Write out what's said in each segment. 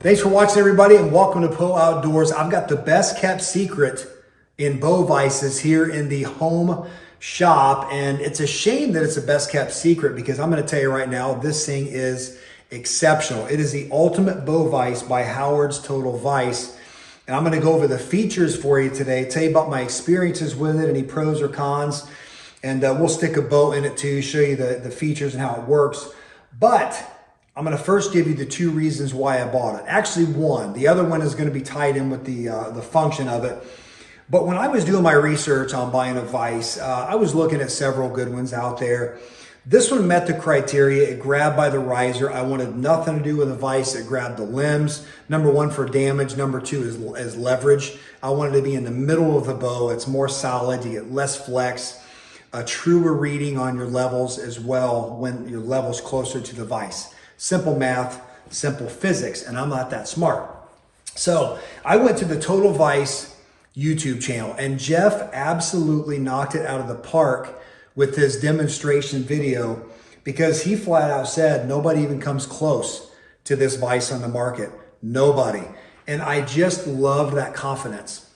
Thanks for watching, everybody, and welcome to Poe Outdoors. I've got the best kept secret in bow vices here in the home shop, and it's a shame that it's the best kept secret because I'm going to tell you right now, this thing is exceptional. It is the ultimate bow vise by Howard's Total Vise, and I'm going to go over the features for you today, tell you about my experiences with it, any pros or cons, and we'll stick a bow in it too, show you the features and how it works. But I'm going to first give you the two reasons why I bought it. Actually, one. The other one is going to be tied in with the function of it. But when I was doing my research on buying a vise, I was looking at several good ones out there. This one met the criteria. It grabbed by the riser. I wanted nothing to do with a vise. It grabbed the limbs. Number one, for damage. Number two is leverage. I wanted to be in the middle of the bow. It's more solid. You get less flex. A truer reading on your levels as well when your level's closer to the vise. Simple math, simple physics, and I'm not that smart. So I went to the Total Vise YouTube channel, and Jeff absolutely knocked it out of the park with his demonstration video because he flat out said nobody even comes close to this vise on the market. Nobody. And I just love that confidence.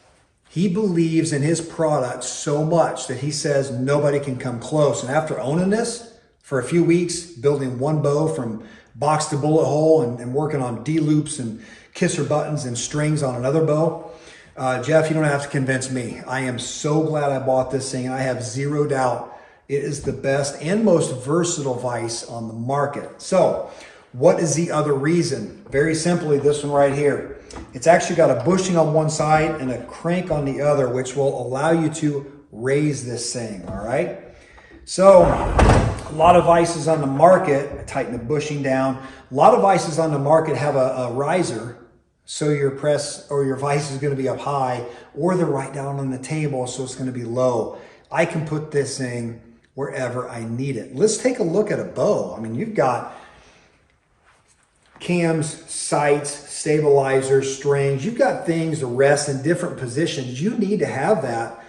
He believes in his product so much that he says nobody can come close. And after owning this for a few weeks, building one bow from box to bullet hole and working on D-loops and kisser buttons and strings on another bow, Jeff, you don't have to convince me. I am so glad I bought this thing, and I have zero doubt it is the best and most versatile vise on the market. So what is the other reason? Very simply, this one right here. It's actually got a bushing on one side and a crank on the other, which will allow you to raise this thing, all right? So a lot of vices on the market, tighten the bushing down. A lot of vices on the market have a riser, so your press or your vise is going to be up high, or they're right down on the table, so it's going to be low. I can put this thing wherever I need it. Let's take a look at a bow. I mean, you've got cams, sights, stabilizers, strings. You've got things to rest in different positions. You need to have that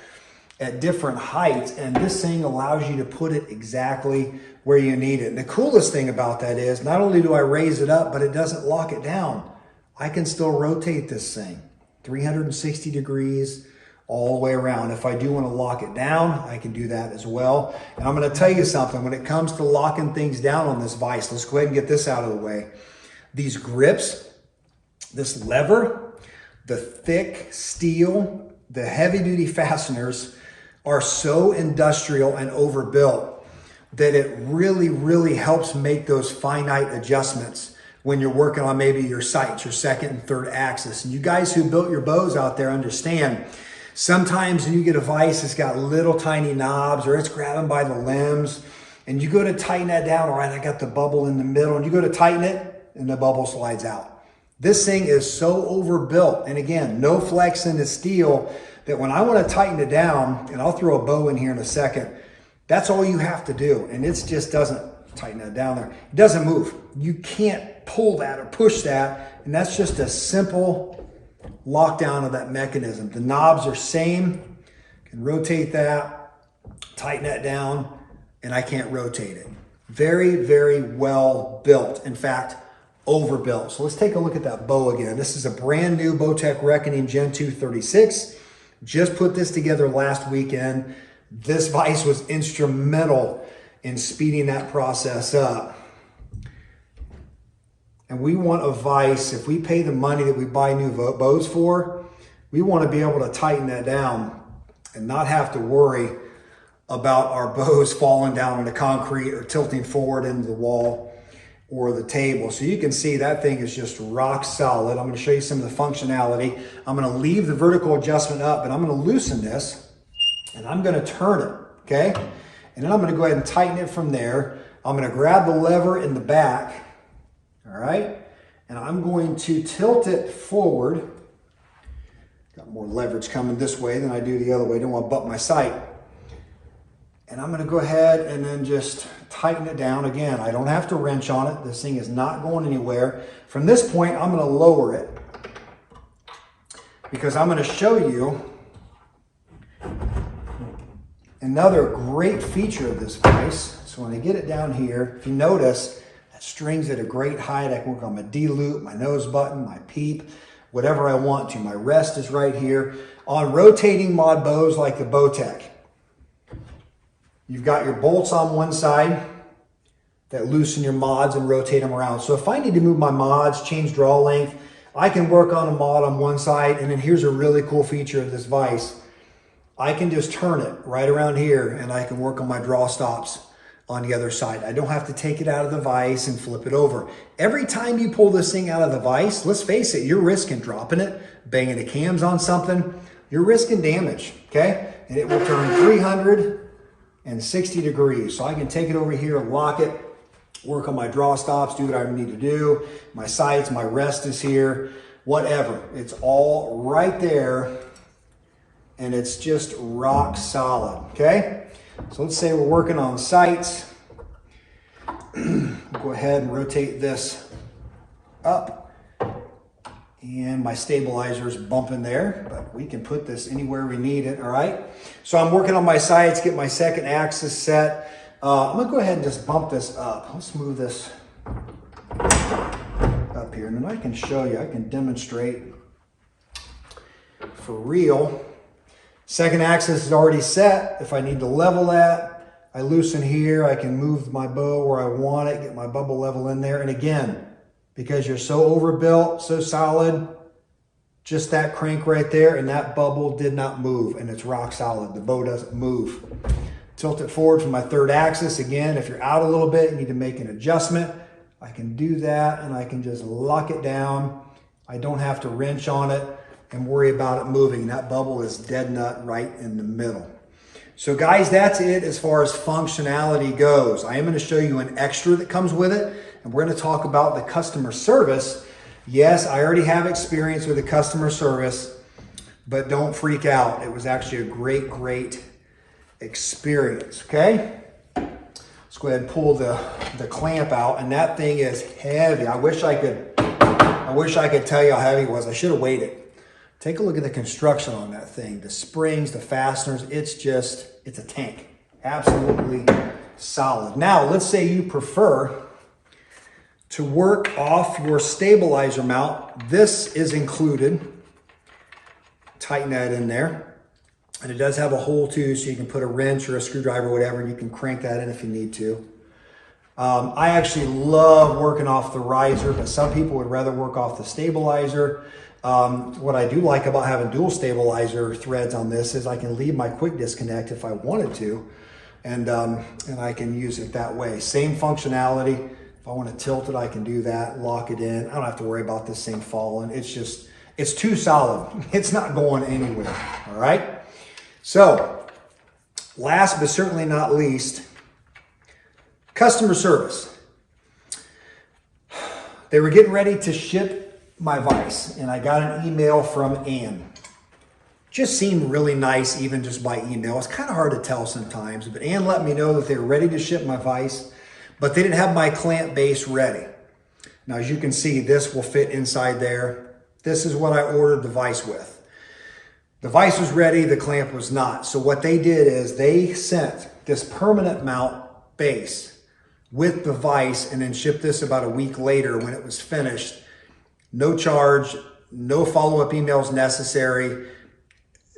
at different heights, and this thing allows you to put it exactly where you need it. And the coolest thing about that is not only do I raise it up, but it doesn't lock it down. I can still rotate this thing 360 degrees all the way around. If I do want to lock it down, I can do that as well. And I'm going to tell you something, when it comes to locking things down on this vise, let's go ahead and get this out of the way. These grips, this lever, the thick steel, the heavy duty fasteners are so industrial and overbuilt that it really helps make those finite adjustments when you're working on maybe your sights, your second and third axis. And you guys who built your bows out there understand, sometimes when you get a vise that's got little tiny knobs or it's grabbing by the limbs and you go to tighten that down, all right, I got the bubble in the middle, and you go to tighten it and the bubble slides out. This thing is so overbuilt, and again, no flex in the steel, that when I want to tighten it down, and I'll throw a bow in here in a second, that's all you have to do. And it just doesn't tighten that down there. It doesn't move. You can't pull that or push that. And that's just a simple lockdown of that mechanism. The knobs are same. Can rotate that, tighten that down, and I can't rotate it. Very well built. In fact, overbuilt. So let's take a look at that bow again. This is a brand new Bowtech Reckoning Gen 2 36. Just put this together last weekend. This vise was instrumental in speeding that process up. And we want a vise, if we pay the money that we buy new bows for, we want to be able to tighten that down and not have to worry about our bows falling down on the concrete or tilting forward into the wall or the table. So you can see that thing is just rock solid. I'm going to show you some of the functionality. I'm going to leave the vertical adjustment up, and I'm going to loosen this, and I'm going to turn it, okay? And then I'm going to go ahead and tighten it from there. I'm going to grab the lever in the back, all right? And I'm going to tilt it forward. Got more leverage coming this way than I do the other way. Don't want to butt my sight. And I'm going to go ahead and then just tighten it down. Again, I don't have to wrench on it. This thing is not going anywhere. From this point, I'm going to lower it because I'm going to show you another great feature of this vise. So when I get it down here, if you notice, Strings at a great height. I can work on my D-loop, my nose button, my peep, whatever I want to. My rest is right here. On rotating mod bows like the Bowtech, you've got your bolts on one side that loosen your mods and rotate them around. So if I need to move my mods, change draw length, I can work on a mod on one side. And then here's a really cool feature of this vise. I can just turn it right around here and I can work on my draw stops on the other side. I don't have to take it out of the vise and flip it over. Every time you pull this thing out of the vise, let's face it, you're risking dropping it, banging the cams on something. You're risking damage, okay? And it will turn 360 degrees. So I can take it over here, lock it, work on my draw stops, do what I need to do. My sights, my rest is here, whatever. It's all right there, and it's just rock solid, okay? So let's say we're working on sights. Go ahead and rotate this up. And my stabilizer is bumping there, but we can put this anywhere we need it, all right? So I'm working on my sights, get my second axis set. I'm gonna go ahead and just bump this up. Let's move this up here, and then I can show you, I can demonstrate for real. Second axis is already set. If I need to level that, I loosen here. I can move my bow where I want it, get my bubble level in there. And again, because you're so overbuilt, so solid, just that crank right there, and that bubble did not move, and it's rock solid. The bow doesn't move. Tilt it forward from my third axis. Again, if you're out a little bit, you need to make an adjustment. I can do that, and I can just lock it down. I don't have to wrench on it and worry about it moving. That bubble is dead nut right in the middle. So guys, that's it as far as functionality goes. I am going to show you an extra that comes with it, and we're going to talk about the customer service. Yes, I already have experience with the customer service, but don't freak out. It was actually a great experience, okay? Let's go ahead and pull the clamp out, and that thing is heavy. I wish I could tell you how heavy it was. I should have weighed it. Take a look at the construction on that thing. The springs, the fasteners, it's a tank. Absolutely solid. Now, let's say you prefer to work off your stabilizer mount. This is included. Tighten that in there. And it does have a hole too, so you can put a wrench or a screwdriver or whatever, and you can crank that in if you need to. I actually love working off the riser, but some people would rather work off the stabilizer. What I do like about having dual stabilizer threads on this is I can leave my quick disconnect if I wanted to, and I can use it that way. Same functionality. If I want to tilt it, I can do that, lock it in. I don't have to worry about this thing falling. It's too solid. It's not going anywhere, all right? So, last but certainly not least, customer service. They were getting ready to ship my vise, and I got an email from Ann. Just seemed really nice, even just by email. It's kind of hard to tell sometimes, but Ann let me know that they were ready to ship my vise, but they didn't have my clamp base ready. Now, as you can see, this will fit inside there. This is what I ordered the vise with. The vise was ready, the clamp was not. So what they did is they sent this permanent mount base with the vise and then shipped this about a week later when it was finished. No charge, no follow-up emails necessary.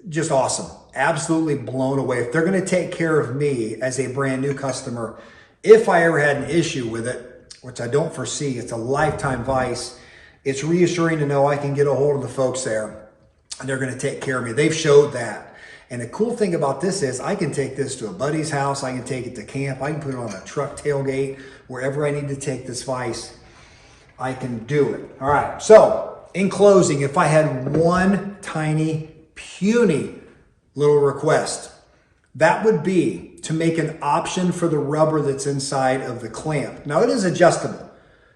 Just awesome. Absolutely blown away. If they're going to take care of me as a brand new customer, if I ever had an issue with it, which I don't foresee, it's a lifetime vise, it's reassuring to know I can get a hold of the folks there and they're going to take care of me. They've showed that. And the cool thing about this is I can take this to a buddy's house. I can take it to camp. I can put it on a truck tailgate. Wherever I need to take this vise, I can do it. All right. So in closing, if I had one tiny, puny little request, that would be to make an option for the rubber that's inside of the clamp. Now it is adjustable.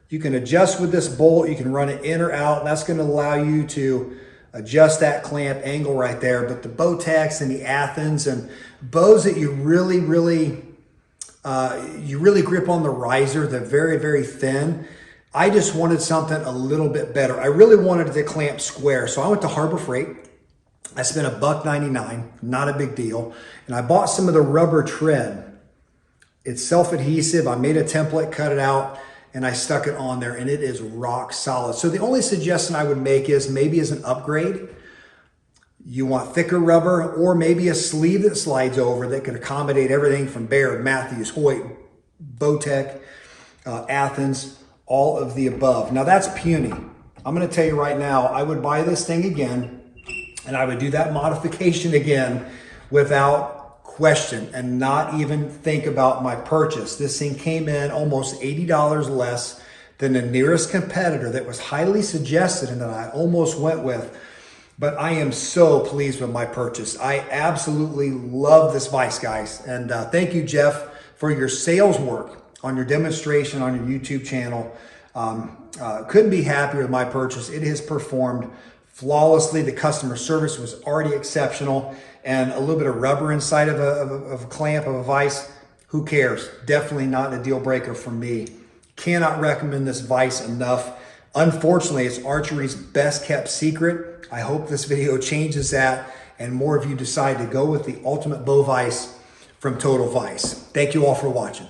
You can adjust with this bolt. You can run it in or out. And that's going to allow you to adjust that clamp angle right there. But the Bowtechs and the Athens and bows that you really grip on the riser, they're very thin. I just wanted something a little bit better. I really wanted the clamp square. So I went to Harbor Freight. I spent $1.99, not a big deal. And I bought some of the rubber tread. It's self-adhesive. I made a template, cut it out, and I stuck it on there, and it is rock solid. So the only suggestion I would make is maybe as an upgrade, you want thicker rubber, or maybe a sleeve that slides over that can accommodate everything from Baird, Matthews, Hoyt, Bowtech, Athens, all of the above. Now that's puny. I'm gonna tell you right now, I would buy this thing again, and I would do that modification again without question and not even think about my purchase. This thing came in almost $80 less than the nearest competitor that was highly suggested and that I almost went with. But I am so pleased with my purchase. I absolutely love this vise, guys. And thank you, Jeff, for your sales work on your demonstration on your YouTube channel. Couldn't be happier with my purchase. It has performed flawlessly. The customer service was already exceptional, and a little bit of rubber inside of a clamp of a vise, who cares? Definitely not a deal breaker for me. Cannot recommend this vise enough. Unfortunately, it's archery's best kept secret. I hope this video changes that and more of you decide to go with the ultimate bow vise from Total Vise. Thank you all for watching.